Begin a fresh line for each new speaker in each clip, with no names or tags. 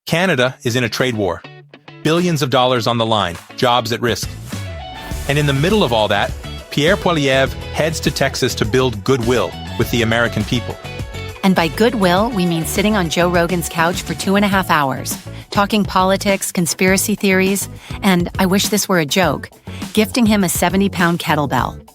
Canada is in a trade war. Billions of dollars on the line, jobs at risk. And in the middle of all that, Pierre Poilievre heads to Texas to build goodwill with the American people.
And by goodwill, we mean sitting on Joe Rogan's couch for 2.5 hours, talking politics, conspiracy theories, and, I wish this were a joke, gifting him a 70-pound kettlebell.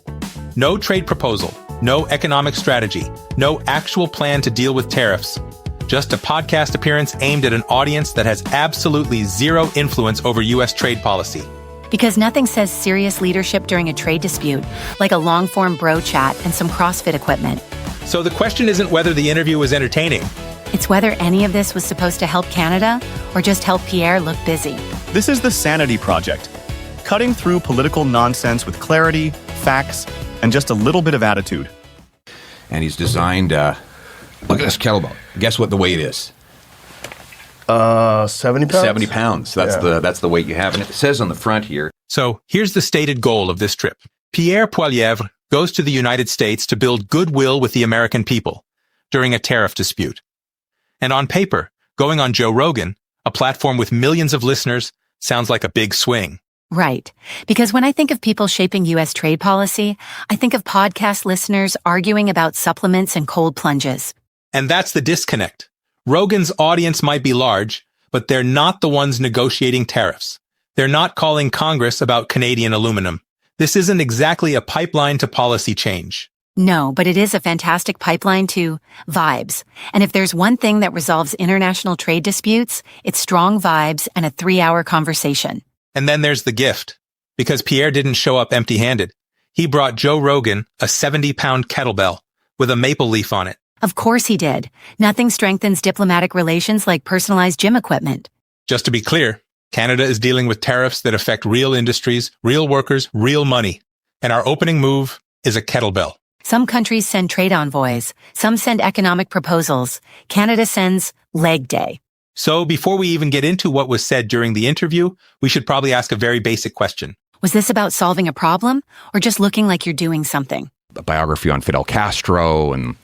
No trade proposal, no economic strategy, no actual plan to deal with tariffs. Just a podcast appearance aimed at an audience that has absolutely zero influence over U.S. trade policy.
Because nothing says serious leadership during a trade dispute like a long-form bro chat and some CrossFit equipment.
So the question isn't whether the interview was entertaining.
It's whether any of this was supposed to help Canada or just help Pierre look busy.
This is the Sanity Project, cutting through political nonsense with clarity, facts, and just a little bit of attitude.
And he's designed, look at this kettlebell. Guess what the weight is?
70 pounds?
70 pounds. That's the weight you have. And it says on the front here.
So here's the stated goal of this trip. Pierre Poilievre goes to the United States to build goodwill with the American people during a tariff dispute. And on paper, going on Joe Rogan, a platform with millions of listeners, sounds like a big swing.
Right. Because when I think of people shaping U.S. trade policy, I think of podcast listeners arguing about supplements and cold plunges.
And that's the disconnect. Rogan's audience might be large, but they're not the ones negotiating tariffs. They're not calling Congress about Canadian aluminum. This isn't exactly a pipeline to policy change.
No, but it is a fantastic pipeline to vibes. And if there's one thing that resolves international trade disputes, it's strong vibes and a 3-hour conversation.
And then there's the gift. Because Pierre didn't show up empty-handed. He brought Joe Rogan a 70-pound kettlebell with a maple leaf on it.
Of course he did. Nothing strengthens diplomatic relations like personalized gym equipment.
Just to be clear, Canada is dealing with tariffs that affect real industries, real workers, real money. And our opening move is a kettlebell.
Some countries send trade envoys. Some send economic proposals. Canada sends leg day.
So before we even get into what was said during the interview, we should probably ask a very basic question.
Was this about solving a problem or just looking like you're doing something?
A biography on Fidel Castro, and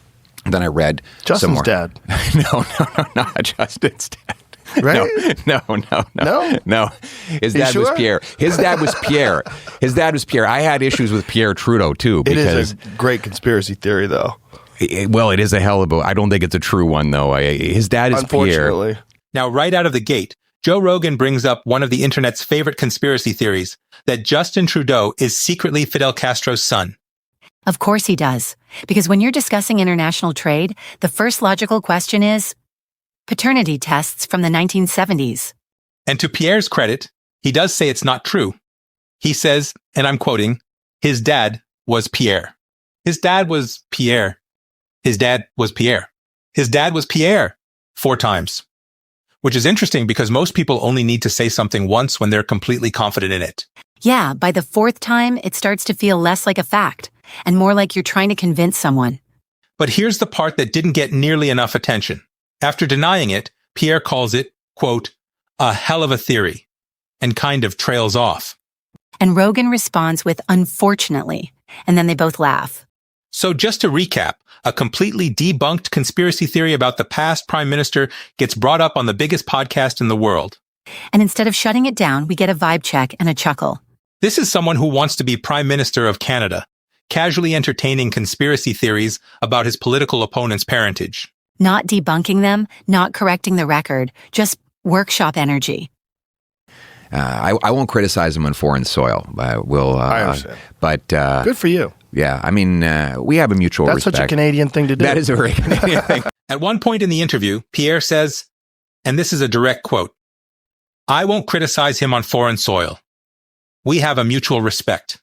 then I read
Justin's
some more.
dad.
No, not Justin's dad.
Right?
No. His dad was Pierre. His dad was Pierre. I had issues with Pierre Trudeau too. Because
it is a great conspiracy theory, though.
It is a hell of a. I don't think it's a true one, though. His dad is
Unfortunately.
Pierre.
Now, right out of the gate, Joe Rogan brings up one of the internet's favorite conspiracy theories, that Justin Trudeau is secretly Fidel Castro's son.
Of course he does. Because when you're discussing international trade, the first logical question is paternity tests from the 1970s.
And to Pierre's credit, he does say it's not true. He says, and I'm quoting, his dad was Pierre. His dad was Pierre. His dad was Pierre. His dad was Pierre 4 times. Which is interesting because most people only need to say something once when they're completely confident in it.
Yeah, by the 4th time, it starts to feel less like a fact and more like you're trying to convince someone.
But here's the part that didn't get nearly enough attention. After denying it, Pierre calls it, quote, a hell of a theory, and kind of trails off.
And Rogan responds with, unfortunately, and then they both laugh.
So just to recap, a completely debunked conspiracy theory about the past prime minister gets brought up on the biggest podcast in the world.
And instead of shutting it down, we get a vibe check and a chuckle.
This is someone who wants to be Prime Minister of Canada, casually entertaining conspiracy theories about his political opponent's parentage.
Not debunking them, not correcting the record, just workshop energy.
I won't criticize him on foreign soil. I
understand.
But
Good for you.
yeah, I mean, we have a mutual
That's
respect.
such a Canadian thing to do.
That is a very Canadian thing.
At one point in the interview, Pierre says, and this is a direct quote, I won't criticize him on foreign soil. We have a mutual respect.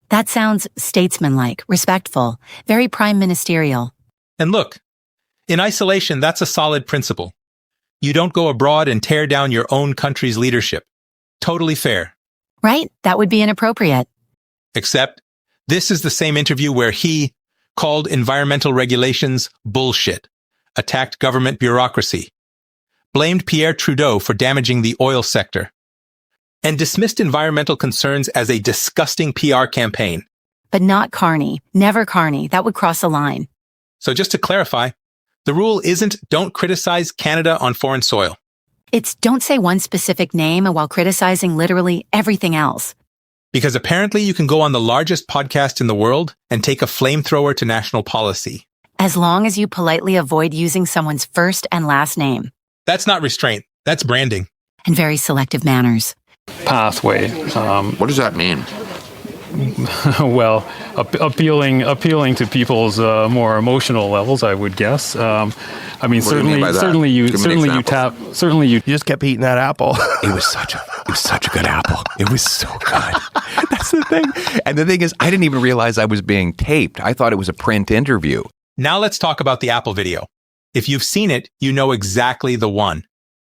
That sounds statesmanlike, respectful, very prime ministerial.
And look, in isolation, that's a solid principle. You don't go abroad and tear down your own country's leadership. Totally fair.
Right? That would be inappropriate.
Except, this is the same interview where he called environmental regulations bullshit, attacked government bureaucracy, blamed Pierre Trudeau for damaging the oil sector, and dismissed environmental concerns as a disgusting PR campaign.
But not Carney. Never Carney. That would cross a line.
So just to clarify, the rule isn't don't criticize Canada on foreign soil.
It's don't say one specific name while criticizing literally everything else.
Because apparently you can go on the largest podcast in the world and take a flamethrower to national policy.
As long as you politely avoid using someone's first and last name.
That's not restraint. That's branding.
And very selective manners.
Pathway.
What does that mean?
Well, appealing to people's more emotional levels, I would guess. I mean, certainly you
just kept eating that apple.
It was such a good apple. It was so good. That's the thing. And the thing is, I didn't even realize I was being taped. I thought it was a print interview.
Now let's talk about the Apple video. If you've seen it, you know exactly the one.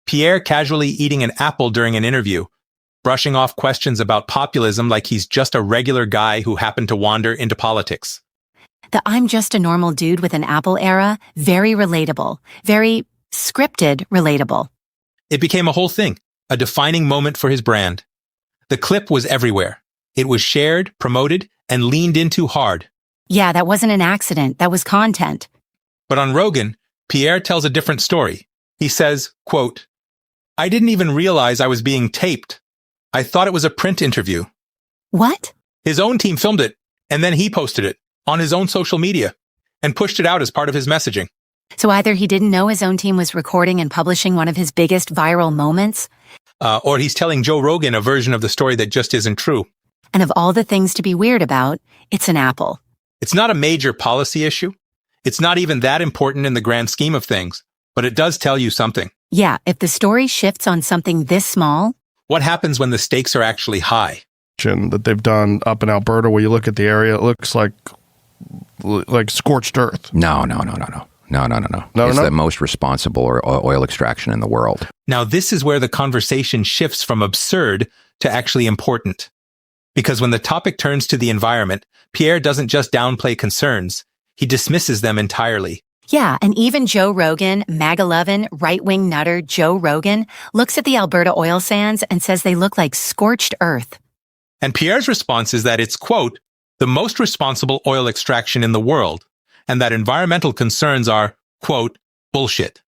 Pierre casually eating an apple during an interview, brushing off questions about populism like he's just a regular guy who happened to wander into politics.
The I'm just a normal dude with an apple era, very relatable, very scripted relatable.
It became a whole thing, a defining moment for his brand. The clip was everywhere. It was shared, promoted, and leaned into hard.
Yeah, that wasn't an accident. That was content.
But on Rogan, Pierre tells a different story. He says, quote, "I didn't even realize I was being taped. I thought it was a print interview."
What?
His own team filmed it, and then he posted it on his own social media and pushed it out as part of his messaging.
So either he didn't know his own team was recording and publishing one of his biggest viral moments,
or he's telling Joe Rogan a version of the story that just isn't true.
And of all the things to be weird about, it's an apple.
It's not a major policy issue. It's not even that important in the grand scheme of things, but it does tell you something.
Yeah, if the story shifts on something this small.
What happens when the stakes are actually high?
That they've done up in Alberta, where you look at the area, it looks like scorched earth.
No. It's the most responsible oil extraction in the world.
Now, this is where the conversation shifts from absurd to actually important. Because when the topic turns to the environment, Pierre doesn't just downplay concerns. He dismisses them entirely.
Yeah, and even Joe Rogan, MAGA-lovin', right-wing nutter Joe Rogan, looks at the Alberta oil sands and says they look like scorched earth.
And Pierre's response is that it's, quote, the most responsible oil extraction in the world, and that environmental concerns are, quote, bullshit.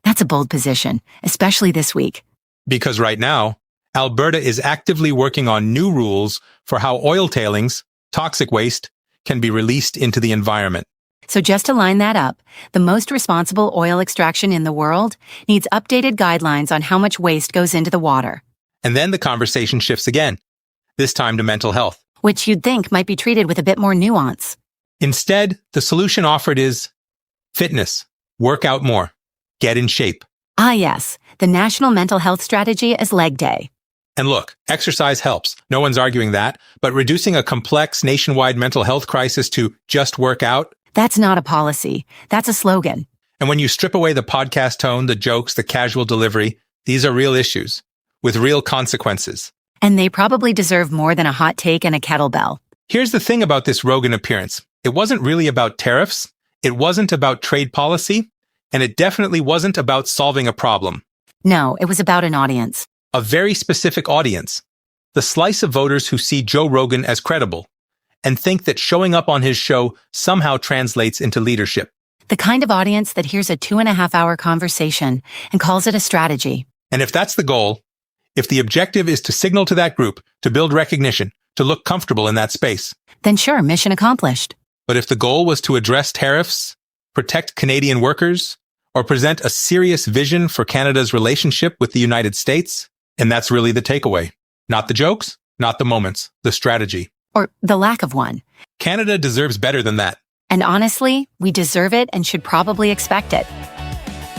That's a bold position, especially this week.
Because right now, Alberta is actively working on new rules for how oil tailings, toxic waste, can be released into the environment.
So just to line that up, the most responsible oil extraction in the world needs updated guidelines on how much waste goes into the water.
And then the conversation shifts again, this time to mental health.
Which you'd think might be treated with a bit more nuance.
Instead, the solution offered is fitness, work out more, get in shape.
Ah yes, the National Mental Health Strategy is leg day.
And look, exercise helps. No one's arguing that. But reducing a complex nationwide mental health crisis to just work out,
that's not a policy. That's a slogan.
And when you strip away the podcast tone, the jokes, the casual delivery, these are real issues with real consequences.
And they probably deserve more than a hot take and a kettlebell.
Here's the thing about this Rogan appearance. It wasn't really about tariffs. It wasn't about trade policy. And it definitely wasn't about solving a problem.
No, it was about an audience.
A very specific audience. The slice of voters who see Joe Rogan as credible and think that showing up on his show somehow translates into leadership.
The kind of audience that hears a 2.5-hour conversation and calls it a strategy.
And if that's the goal, if the objective is to signal to that group, to build recognition, to look comfortable in that space,
then sure, mission accomplished.
But if the goal was to address tariffs, protect Canadian workers, or present a serious vision for Canada's relationship with the United States, and that's really the takeaway. Not the jokes, not the moments, the strategy.
Or the lack of one.
Canada deserves better than that.
And honestly, we deserve it and should probably expect it.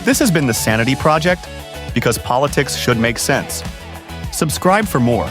This has been the Sanity Project, because politics should make sense. Subscribe for more